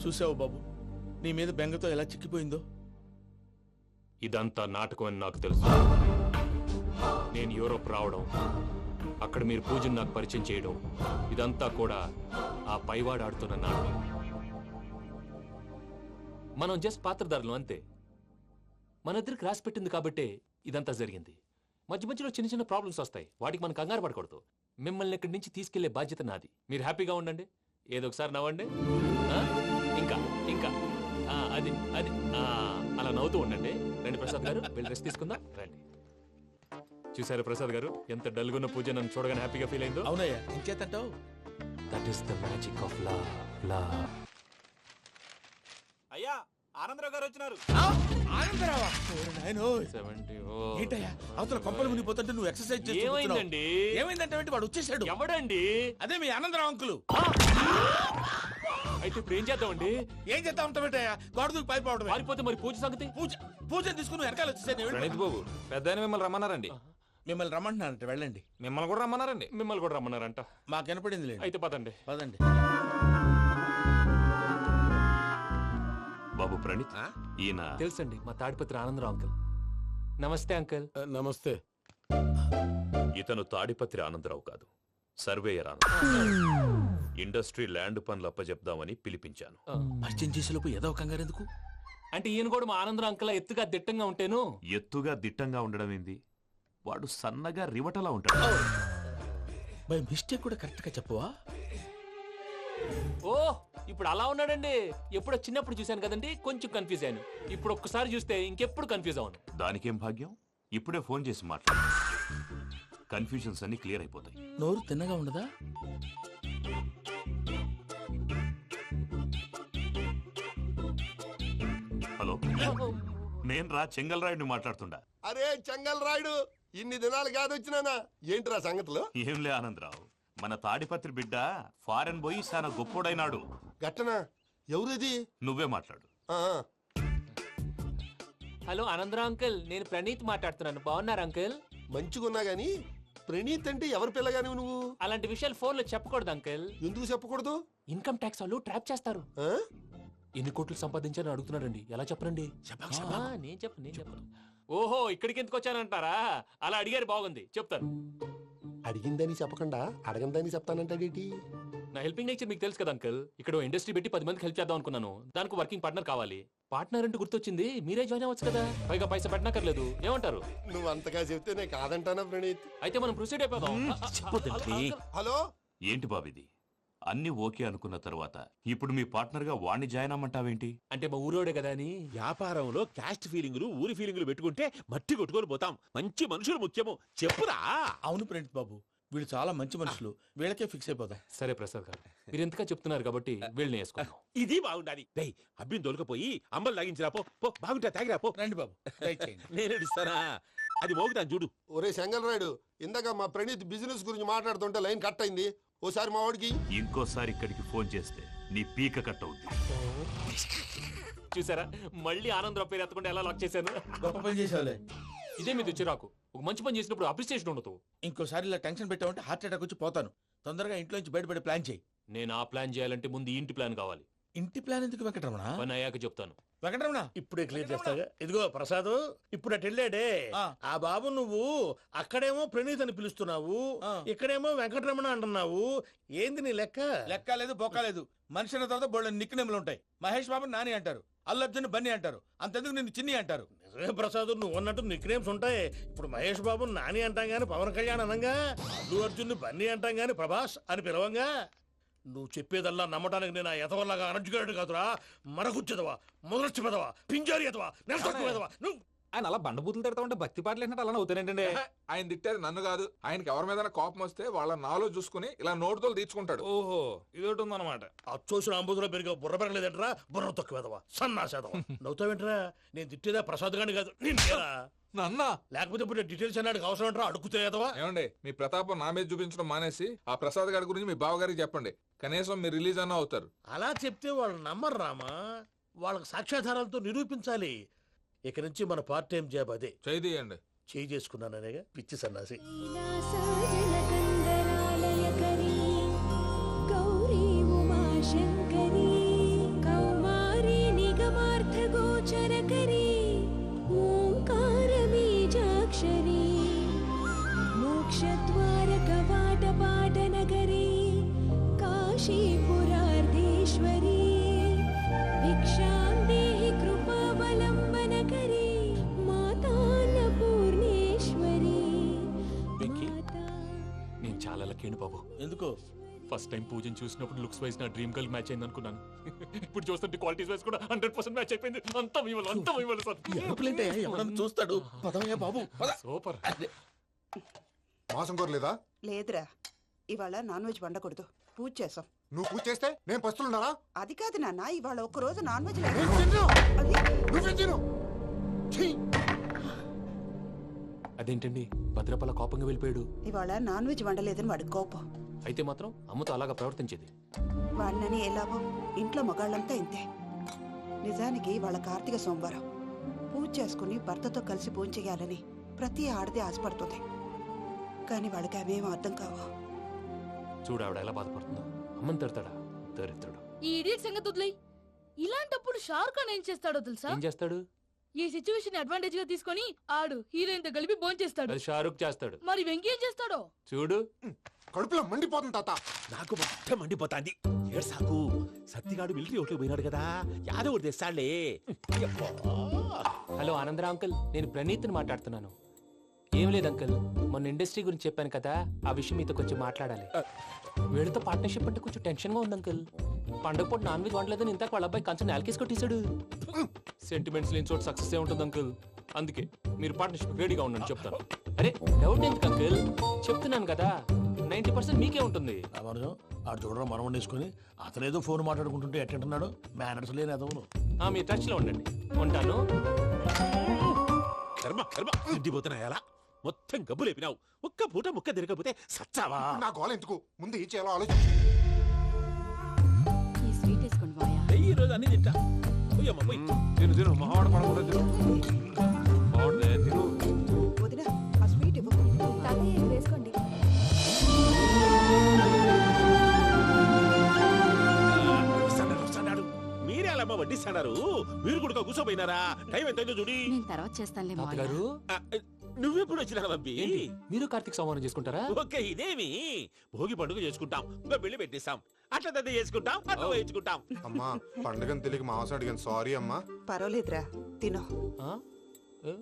చూసావు బాబు, నీ మీద బెంగతో ఎలా చిక్కిపోయిందో. ఇదంతా నాటకం అని నాకు తెలుసు. నేను యూరోప్ రావడం, అక్కడ మీరు పూజను నాకు పరిచయం చేయడం, ఇదంతా కూడా ఆ పైవాడు ఆడుతున్న నాటకం. మనం జస్ట్ పాత్రధారులు అంతే. మన ఇద్దరికి రాసి పెట్టింది కాబట్టే ఇదంతా జరిగింది. మధ్య మధ్యలో చిన్న చిన్న ప్రాబ్లమ్స్ వస్తాయి, వాటికి మనం కంగారు పడకూడదు. మిమ్మల్ని ఇక్కడి నుంచి తీసుకెళ్లే బాధ్యత నాది. మీరు హ్యాపీగా ఉండండి, ఏదో ఒకసారి నవ్వండి. ఇంకా ఇంకా అది అది అలా నవ్వుతూ ఉండండి. రండి ప్రసాద్ గారు, వెళ్ళి రెస్ట్ తీసుకుందాం రండి. చూసారు ప్రసాద్ గారు, ఎంత డల్గున్న పూజ నన్ను చూడగానే హ్యాపీగా ఫీల్ అయిందో. అవునయ్యా, ఇంకేతంటావు? That is the magic of love. అయ్యా, ఆనందరావు గారు వచ్చినారు. ఆనందరావా? ఏంటయ్యా అవతల కొంపలు మునిగిపోతుంటే నువ్వు ఎక్సర్సైజ్ చేస్తున్నావు. ఏమైందండి? ఏమైందంటే వాడు వచ్చేసాడు. ఎవడండి? అదే మీ ఆనందరావు అంకులు. అయితే ఇప్పుడు ఏం చేద్దామండి? ఏం చేస్తా ఉంటావేటయ్యా? గోడ దూకి పైపోవడం. పారిపోతే మరి పూజ సంగతి? పూజ తీసుకుని వెనకాల వచ్చేసాడు. ప్రణీత్ బాబు, పెద్ద ఆయన మిమ్మల్ని రమ్మన్నారండి. మిమ్మల్ని రమ్మంటున్నారంట, వెళ్ళండి. మిమ్మల్ని కూడా రమ్మన్నారండి. మిమ్మల్ని కూడా రమ్మన్నారంట. మాకు వినపడింది లేదు. అయితే పదండి. పదండి. బాబు ప్రణీత్, ఈయన తెలుసండి, మా తాడిపత్రి ఆనందరావు అంకుల్. నమస్తే అంకుల్. నమస్తే. ఇతను తాడిపత్రి ఆనందరావు కాదు, సర్వేయర్ ఆనందరావు. ఇండస్ట్రీ ల్యాండ్ పనులు అప్పచెప్దామని పిలిపించాను. పరిచయం చేసేలోపు ఏదో కంగారు ఎందుకు? అంటే ఈయన కూడా మా ఆనందరావు అంకుల్ ఎత్తుగా దిట్టంగా ఉంటాను. ఎత్తుగా దిట్టంగా ఉండడం ఏంది? వాడు సన్నగా రివటలా ఉంటాడు. బై మిస్టేక్ కూడా కరెక్ట్ గా చెప్పవా? ఓ, ఇప్పుడు అలా ఉన్నాడండి. ఎప్పుడో చిన్నప్పుడు చూశాను కదండి, కొంచెం కన్ఫ్యూజ్ అయ్యాను. ఇప్పుడు ఒక్కసారి చూస్తే ఇంకెప్పుడు కన్ఫ్యూజ్ అవును. దానికేం భాగ్యం, ఇప్పుడే ఫోన్ చేసి మాట్లాడు. కన్ఫ్యూజన్స్ అన్ని క్లియర్ అయిపోతాయి. నోరు తిన్నగా ఉండదా? హలో, నేను రా చెంగల్రాయుడిని మాట్లాడుతుండా. అరే చెంగల్ రాయుడు, ఇన్ని దినాలు కాదు వచ్చినానా? ఏంట్రా సంగతులు? ఏంలే ఆనందరావు, మన తాడిపత్రి బిడ్డ ఫారెన్ పోయి చాలా గొప్పోడైనాడు. గట్టనా? ఎవరిది? నువ్వే మాట్లాడు. హలో ఆనందరావు అంకుల్, నేను ప్రణీత్ మాట్లాడుతున్నాను. బాగున్నారు అంకుల్? మంచిగున్నా గాని ప్రణీత్ అంటే ఎవరి పిల్లగాని నువ్వు? అలాంటి విషయాలు ఫోన్ లో చెప్పకూడదు అంకుల్. ఎందుకు చెప్పకూడదు? ఇన్కమ్ ట్యాక్స్ వాళ్ళు ట్రాప్ చేస్తారు. ఆ? ఎన్ని కోట్లు సంపాదించాలని అడుగుతున్నారండి. ఎలా చెప్పరండి? నేను చెప్పను. ఓహో, ఇక్కడికి ఎందుకు వచ్చానంటారా? అలా అడిగారు, బాగుంది, చెప్తాను. అడిగిందని చెప్పకుండా అడగందని చెప్తానంటాడేటి? నా హెల్పింగ్ నేచర్ మీకు తెలుసు కదా అంకుల్. ఇక్కడ ఇండస్ట్రీ పెట్టి 10 మందికి హెల్ప్ చేద్దాం అనుకున్నాను. దానికి వర్కింగ్ పార్ట్నర్ కావాలి. పార్ట్నర్ అంటే గుర్తొచ్చింది, మీరే జాయిన్ అవ్వచ్చు కదా. పైగా పైసా పెట్టనక్కర్లేదు. ఏమంటారు? నువ్వు అంతగా చెప్తే నేను కాదంటానా ప్రణీత్? అయితే మనం ప్రొసీడ్ అయిపోదాం. హలో, ఏంటి బాబిది? అన్ని ఓకే అనుకున్న తర్వాత ఇప్పుడు మీ పార్ట్నర్ గా వాణ్ణి జాయిన్ అమ్మంటావేంటి? అంటే మా ఊరోడే కదా అని. వ్యాపారంలో క్యాస్ట్ ఫీలింగులు, ఊరి ఫీలింగులు పెట్టుకుంటే మట్టి కొట్టుకొని పోతాం. మంచి మనుషులు ముఖ్యము. చెప్పురా. అవును ప్రణీత్ బాబు, వీళ్ళు చాలా మంచి మనుషులు. వీళ్ళకే ఫిక్స్ అయిపోదాం. సరే ప్రసాద్ గారు, మీరు ఎంతగా చెప్తున్నారు కాబట్టి వీళ్ళని వేసుకుందాం. ఇది బాగుండాలి. డై అబ్బిని దొలకపోయి అంబలు లాగించిరా పో. బాగుంటా తాగిరా పో. రండి బాబు, దయచేయండి. నేను ఇస్తానా? అది మోగుతాను చూడు. ఒరే చెంగల్ రాయుడు, ఇందాక మా ప్రణీత్ బిజినెస్ గురించి మాట్లాడుతుంటే లైన్ కట్ అయింది. ఓసారి మా వాడికి ఇంకోసారి ఇక్కడికి ఫోన్ చేస్తే నీ పీక కట్ అవుద్ది. చూసారా, మళ్ళీ ఆనందరావు పేరు ఎత్తకుండా ఎలా లాక్ చేశాను. గొప్ప పని చేసేవాళ్ళే. ఇదే మీద చిరాకు. ఒక మంచి పని చేసినప్పుడు అప్రిసియేషన్ ఉండదు. ఇంకోసారి ఇలా టెన్షన్ పెట్టామంటే హార్ట్ అటాక్ వచ్చి పోతాను. తొందరగా ఇంట్లో నుంచి బయటపడే ప్లాన్ చేయి. నేను ఆ ప్లాన్ చేయాలంటే ముందు ఈ ఇంటి ప్లాన్ కావాలి. ఇంటి ప్లాన్ ఎందుకు వెంకటరమణ? పని అయ్యాక చెప్తాను. వెంకటరమణ ఇప్పుడే క్లియర్ చేస్తాగా. ఇదిగో ప్రసాద్, ఇప్పుడు అటు వెళ్ళాడే ఆ బాబు, నువ్వు అక్కడేమో ప్రణీత్ అని పిలుస్తున్నావు, ఇక్కడేమో వెంకటరమణ అంటున్నావు. ఏంది నీ లెక్క? లెక్క లేదు, బొక్క లేదు. మనిషి అన్న తర్వాత బోళ్ళ నిక్ నేమ్లు ఉంటాయి. మహేష్ బాబు నాని అంటారు, అల్లు అర్జున్ బన్నీ అంటారు, అంతెందుకు నిన్ను చిన్ని అంటారు. నిజమే ప్రసాద్, నువ్వు అన్నట్టు నిక్ నేమ్స్ ఉంటాయి. ఇప్పుడు మహేష్ బాబు నాని అంటాం గాని పవన్ కళ్యాణ్ అనంగా, అల్లు అర్జున్ బన్నీ అంటాం గాని ప్రభాస్ అని పిలవంగా. నువ్వు చెప్పేదల్లా నమ్మటానికి నేను ఆ ఎతవల్లాగా అనర్జుకేటెడ్ కాదురా. మరగుచ్చదవా, మొదలచ్చి పెదవా, పింజారి ఎదవా, నెలసొక్కు పెదవా. నువ్వు ఆయన అలా బండబూతులు తిడతా ఉంటే భక్తి పాటలు ఏంటంటే అలా అవుతానంటే. ఆయన తిట్టేది నన్ను కాదు, ఆయనకి ఎవరి మీద కోపం వస్తే వాళ్ళ నాలో చూసుకుని ఇలా నోటుతో తీర్చుకుంటాడు. ఓహో, ఇదొకటి ఉందన్నమాట. అచ్చోసిన అంబుధులో పెరిగే బుర్ర పెరగలేదంటరా. బుర్ర తొక్కువేదవా, సన్నాసేదవా. నవ్వుతావేంట్రా? నేను తిట్టేదా ప్రసాద్ గాని కాదు, నిన్నేరా. నన్నా? లేకపోతే ఇప్పుడు డీటెయిల్స్ అన్నాడు అవసరం అంటారా? అడుగుతాయేదవా. ఏమండి, మీ ప్రతాపం నా మీద చూపించడం మానేసి ఆ ప్రసాద్ గారి గురించి మీ బావగారికి చెప్పండి. కనీసం మీరు రిలీజ్ అన్న అవుతారు. అలా చెప్తే వాళ్ళు నమ్మరు రామా. వాళ్ళకి సాక్ష్యాధారాలతో నిరూపించాలి. ఇక నుంచి మన పార్ట్ టైం జాబ్ అదే. చేయండి. చేయి చేసుకున్నాననేగా పిచ్చి సన్నాసి. గౌరీ ఉమా శంకరీ పూర్ణేశ్వరీ భిక్షాం దేహి కృపావలంబనకరీ మాతాన్న పూర్ణేశ్వరీ వెంకీ, నేను చాలా లక్కీని బాబు. ఎందుకో ఫస్ట్ టైం పూజను చూసినప్పుడు లుక్స్ వైజ్ నా డ్రీమ్ గర్ల్ మ్యాచ్ అయింది అనుకున్నాను. ఇప్పుడు చూస్తుంటే క్వాలిటీస్ వైజ్ కూడా 100% మ్యాచ్ అయిపోయింది. అంతా ఇవ్వాలి సార్. ఎప్పుడంటే ఎవడన్నా చూస్తాడు. పదవయ్యా బాబు పద. సూపర్. మాసం కోరలేదా? లేదురా, ఇవాళ నాన్ వెజ్ వండకూడదు, పూజ చేసాం. నువ్వు పూజ చేస్తే నేను పస్తులున్నారా? అది కాదు నాన్న, ఇవాళ ఒక్కరోజు నాన్ వెజ్ అదేంటండి భద్రపల కోపంగా వెళ్ళిపోయాడు? ఇవాళ నాన్ వెజ్ వండలేదని వాడి కోపం. అయితే మాత్రం అమ్మతో అలాగా ప్రవర్తించేది. వాడినని ఎలాగో ఇంట్లో మగాళ్ళంతా ఇంతే. నిజానికి వాళ్ళ కార్తీక సోమవారం పూజ చేసుకుని భర్తతో కలిసి పూజ చేయాలని ప్రతి ఆడది ఆశపడుతుంది. కానీ వాళ్ళకి అవేం అర్థం కావు. చూడు ఆవిడ ఎలా బాధపడుతుందో. అమ్మని తిడతాడా దరిద్రుడు. ఈ ఇడియట్ సంగతి వదిలేయ్. ఇలాంటప్పుడు షారుఖ్ ఖాన్ ఏం చేస్తాడో తెలుసా? ఏం చేస్తాడు? ఈ సిచ్యువేషన్ అడ్వాంటేజ్ గా తీసుకొని ఆడు హీరోయిన్ తో కలిపి బోన్ చేస్తాడు. అది షారుఖ్ చేస్తాడు. మరి వెంకీ ఏం చేస్తాడో చూడు. కడుపులో మండిపోతుంది తాత. నాకు మొత్తం మండిపోతాంది. ఏడు సాకు సత్తిగాడు మిలిటరీ ఓట్లకు పోయినాడు కదా, యాదవ్ తెస్తాడులే. హలో ఆనందరా అంకుల్, నేను ప్రణీత్ని మాట్లాడుతున్నాను. ఏం లేదు అంకుల్, మొన్న ఇండస్ట్రీ గురించి చెప్పాను కదా, ఆ విషయం మీతో కొంచెం మాట్లాడాలి. వీళ్ళతో పార్ట్నర్షిప్ అంటే కొంచెం టెన్షన్ గా ఉంది అంకుల్. పండగ పూట నాన్ వెజ్ వండలేదని ఇంతకు వాళ్ళ అబ్బాయి కంచెం నేలకేసి కొట్టేశాడు. సెంటిమెంట్స్ లేని చోట సక్సెస్ ఏ ఉంటుంది అంకుల్. అందుకే మీరు పార్ట్నర్షిప్ రెడీగా ఉండండి చెప్తాను. అరే డౌట్ ఎందుకు అంకుల్, చెప్తున్నాను కదా 90% మీకే ఉంటుంది. రామానుజం ఆడు చూడడం మనం వండేసుకుని అతనేదో ఫోన్ మాట్లాడుకుంటుంటే ఎట్టంటున్నాడు. మేనర్స్ లేని అదవును. మీరు టచ్ లో ఉండండి. ఉంటాను. కర్మ కర్మ తిండిపోతున్నా ఎలా మొత్తం గబ్బు లేపినావు. ఒక్క పూట ముక్క తిరగకపోతే సచ్చావా? నా గోల ఎందుకు, ముందు ఏం చేయాలో ఆలోచించు. ఈ స్వీట్ వేసుకోండి మాయా. ఈ రోజు అన్ని తింటా. పోయమ్మ పోయి. తిను మహావాడ పడకుండా తిను. బాగుండే తిను. వదిన ఆ స్వీట్ ఇవ్వు. తాతయ్య వేసుకోండి. వస్తాడు. మీరే అలా అమ్మ వడ్డిస్తాడారు. మీరు కూడా కూర్చోపోయినారా? టైం ఎంతైందో చూడి. నేను తర్వాత చేస్తానులే మాయా. తాతగారు ఆ, నువ్వెప్పుడు వచ్చినా బంపి? ఏంటి మీరు కార్తీక్ సంహారం చేసుకుంటారా? ఓకే, ఇదేమి భోగి పండుగ చేసుకుంటాం, ఇంకా పెళ్లి పెట్టేస్తాం, అట్లా దద్ద చేసుకుంటాం, అట్లా వేయించుకుంటాం. అమ్మా పండుగని తెలియక మాంసం అడిగాను, సారీ అమ్మా. పర్వాలేదురా, తినో. ఆ? ఏ?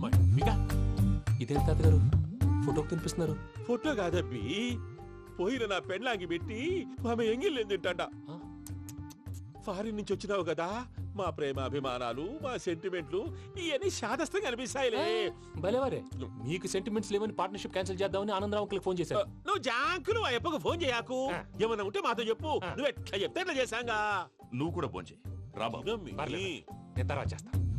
మమ్మిగా ఇదేంటి తాతగారు ఫోటోకి తినిపిస్తున్నారు? ఫోటో కాదబ్బి, పోయిన నా పెళ్ళాంగి పెట్టి ఆమె ఎంగిల్లేం తింటాడ. ఆ? ఫారిన్ నుంచి వచ్చినావు కదా, మా ప్రేమ అభిమానాలు, మా సెంటిమెంట్లు ఇవన్నీ శాదస్తంగా అనిపిస్తాయిలే. భలేవారే, మీకు సెంటిమెంట్స్ లేవని పార్ట్నర్షిప్ క్యాన్సిల్ చేద్దామని ఆనందరావు అంకుల్ ఫోన్ చేశారు. నువ్వు జాంకులు ఆ ఎప్పకు ఫోన్ చేయకు. ఏమన్నా ఉంటే మాతో చెప్పు. నువ్వు ఎట్లా చెప్తే ఎట్లా చేశాంగా. నువ్వు కూడా పోంచే రా బాబు. పర్లేదు, నేను తర్వాత చేస్తా.